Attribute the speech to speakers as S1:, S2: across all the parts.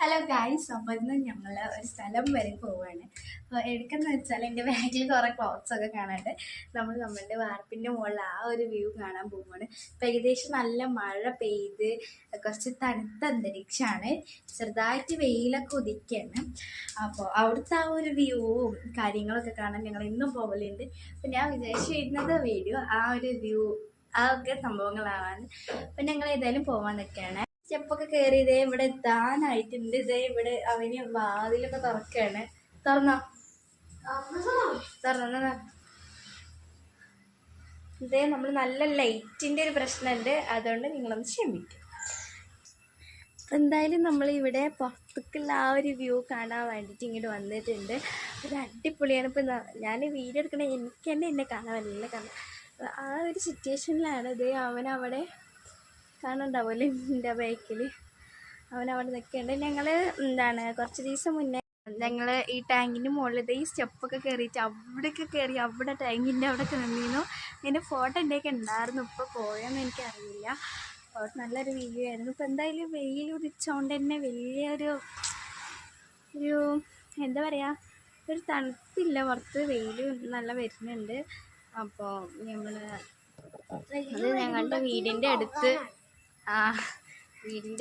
S1: Hello guys, അപ്പോൾ ഇന്ന് ഞങ്ങൾ ഒരു സ്ഥലം വരെ പോവുകയാണ്. അപ്പോൾ എടുക്കുന്ന വെച്ചാൽ എൻ്റെ ബാഗിൽ കുറേ ക്ലോത്ത്സ് ഒക്കെ കാണാണ്ട് നമ്മളുടെ വാർപ്പിൻ്റെ മുകളിൽ ആ ഒരു വ്യൂ കാണാൻ പോവുകയാണ്. അപ്പോൾ ഏകദേശം നല്ല മഴ പെയ്ത് കുറച്ച് തണുത്ത അന്തരീക്ഷമാണ്, ചെറുതായിട്ട് വെയിലൊക്കെ ഉദിക്കുകയാണ്. അപ്പോൾ അവിടുത്തെ ആ ഒരു വ്യൂവും കാര്യങ്ങളൊക്കെ കാണാൻ ഞങ്ങൾ ഇന്നും പോകലുണ്ട്. അപ്പോൾ ഞാൻ വിചാരിച്ചിരുന്നത് വീഡിയോ ആ ഒരു വ്യൂ ആ ഒക്കെ സംഭവങ്ങളാണ്. അപ്പം ഞങ്ങൾ ഏതായാലും പോകാൻ നിൽക്കുകയാണ്. സ്റ്റെപ്പൊക്കെ കയറി ഇതേ ഇവിടെ എത്താനായിട്ടുണ്ട്. ഇതേ ഇവിടെ അവന് വാതിലൊക്കെ തുറക്കുകയാണ്. തുറന്നോ തുറന്ന ഇതേ നമ്മൾ നല്ല ലൈറ്റിൻ്റെ ഒരു പ്രശ്നമുണ്ട്, അതുകൊണ്ട് നിങ്ങളൊന്ന് ക്ഷമിക്കും. അപ്പം എന്തായാലും നമ്മൾ ഇവിടെ പുറത്തേക്കുള്ള ആ ഒരു വ്യൂ കാണാൻ വേണ്ടിയിട്ട് ഇങ്ങോട്ട് വന്നിട്ടുണ്ട്. ഒരു അടിപൊളിയാണ്. ഇപ്പം ഞാൻ വീഡിയോ എടുക്കണേ എനിക്ക് തന്നെ എന്നെ കാണാൻ നല്ല കാണാം. ആ ഒരു സിറ്റുവേഷനിലാണ് ഇത് അവനവിടെ കാണുന്നുണ്ടാവുമല്ലേ എൻ്റെ ബൈക്കിൽ അവനവിടെ നിൽക്കുന്നുണ്ട്. ഞങ്ങൾ കുറച്ച് ദിവസം മുന്നേ ഞങ്ങൾ ഈ ടാങ്കിൻ്റെ മുകളിൽ ഈ സ്റ്റെപ്പൊക്കെ കയറിയിട്ട് അവിടെയൊക്കെ കയറി അവിടെ ടാങ്കിൻ്റെ അവിടെയൊക്കെ നിന്നിരുന്നു. അതിൻ്റെ ഫോട്ടോ എൻ്റെയൊക്കെ ഉണ്ടായിരുന്നു. ഇപ്പോൾ പോയോന്ന് എനിക്കറിയില്ല. അവിടെ നല്ലൊരു വ്യൂ ആയിരുന്നു. ഇപ്പോൾ എന്തായാലും വെയിൽ ഉദിച്ചുകൊണ്ട് തന്നെ വലിയൊരു എന്താ പറയുക, ഒരു തണുപ്പില്ല, പുറത്ത് വെയിൽ നല്ല വരുന്നുണ്ട്. അപ്പോൾ ഞങ്ങളുടെ വീടിൻ്റെ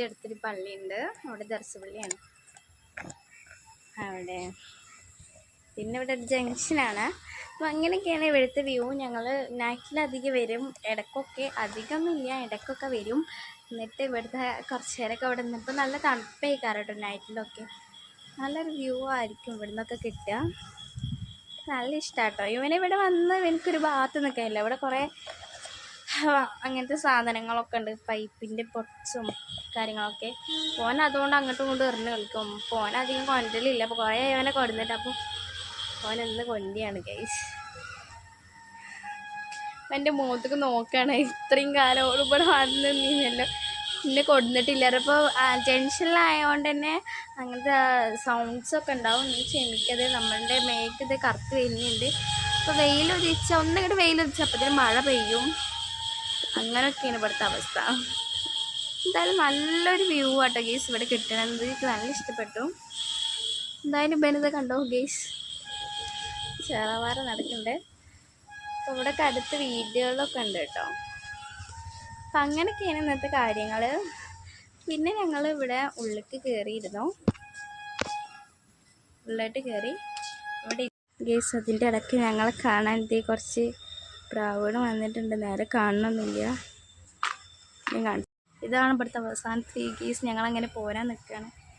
S1: അടുത്തൊരു പള്ളിയുണ്ട്, അവിടെ ദർശപള്ളിയാണ് അവിടെ. പിന്നെ ഇവിടെ ഒരു ജംഗ്ഷനാണ്. അപ്പോൾ അങ്ങനെയൊക്കെയാണ് ഇവിടുത്തെ വ്യൂ. ഞങ്ങൾ നൈറ്റിലധികം വരും, ഇടയ്ക്കൊക്കെ അധികമൊന്നുമില്ല, ഇടയ്ക്കൊക്കെ വരും. എന്നിട്ട് ഇവിടുത്തെ കുറച്ച് നേരമൊക്കെ അവിടെ നിന്നിപ്പോൾ നല്ല തണുപ്പായിക്കാറ് കേട്ടോ. നൈറ്റിലൊക്കെ നല്ലൊരു വ്യൂ ആയിരിക്കും ഇവിടെ നിന്നൊക്കെ കിട്ടുക. നല്ല ഇഷ്ടമാണ് കേട്ടോ. ഇവനിവിടെ വന്ന് എനിക്കൊരു ഭാഗത്ത് നിൽക്കാനില്ല. ഇവിടെ കുറേ അങ്ങനത്തെ സാധനങ്ങളൊക്കെ ഉണ്ട്, പൈപ്പിൻ്റെ പൊട്ട്സും കാര്യങ്ങളൊക്കെ. ഫോൻ അതുകൊണ്ട് അങ്ങോട്ടും ഇങ്ങോട്ടും എറിഞ്ഞ് കളിക്കും. ഫോൻ അധികം കൊണ്ടലില്ല. അപ്പോൾ കുറേ അവനെ കൊടുത്തിട്ട് അപ്പോൾ ഫോൻ എന്ന് കൊണ്ടിയാണ് ഗൈസ്. എൻ്റെ മുഖത്തേക്ക് നോക്കുകയാണ്. ഇത്രയും കാലം ഇവിടെ വന്ന് നീന്നല്ലോ എന്നെ കൊടുത്തിട്ടില്ല. അപ്പോൾ ജംഗ്ഷനിലായതുകൊണ്ട് തന്നെ അങ്ങനത്തെ സൗണ്ട്സൊക്കെ ഉണ്ടാവും. നീ ക്ഷമിക്കത്, നമ്മളുടെ മേക്ക് ഇത് കറുത്ത് വരുന്നുണ്ട്. ഇപ്പോൾ ഒന്നിങ്ങോട്ട് വെയിലുദിച്ച അപ്പോഴത്തേനും മഴ പെയ്യും. അങ്ങനെയൊക്കെയാണ് ഇവിടുത്തെ അവസ്ഥ. എന്തായാലും നല്ലൊരു വ്യൂ ആട്ടോ ഗേസ് ഇവിടെ കിട്ടണത്. എനിക്ക് നല്ല ഇഷ്ടപ്പെട്ടു. എന്തായാലും ബനിത കണ്ടോ ഗേസ്, ചേറവാറ നടക്കുന്നുണ്ട്. അപ്പോൾ ഇവിടെ അടുത്ത് വീഡിയോകളൊക്കെ ഉണ്ട് കേട്ടോ. അപ്പം അങ്ങനെയൊക്കെയാണ് ഇന്നത്തെ കാര്യങ്ങൾ. പിന്നെ ഞങ്ങൾ ഇവിടെ ഉള്ളിലേക്ക് കയറിയിരുന്നു. ഉള്ളിലോട്ട് കയറി ഇവിടെ ഗേസ് അതിൻ്റെ ഇടയ്ക്ക് ഞങ്ങളെ കാണാൻ കുറച്ച് പ്രാവുകൾ വന്നിട്ടുണ്ട്. നേരെ കാണണമെന്നില്ല, ഞാൻ കാണിച്ചു. ഇതാണ് ഇവിടുത്തെ അവസാനത്തെ ഗേസ്. ഞങ്ങളങ്ങനെ പോരാൻ നിൽക്കുകയാണ്.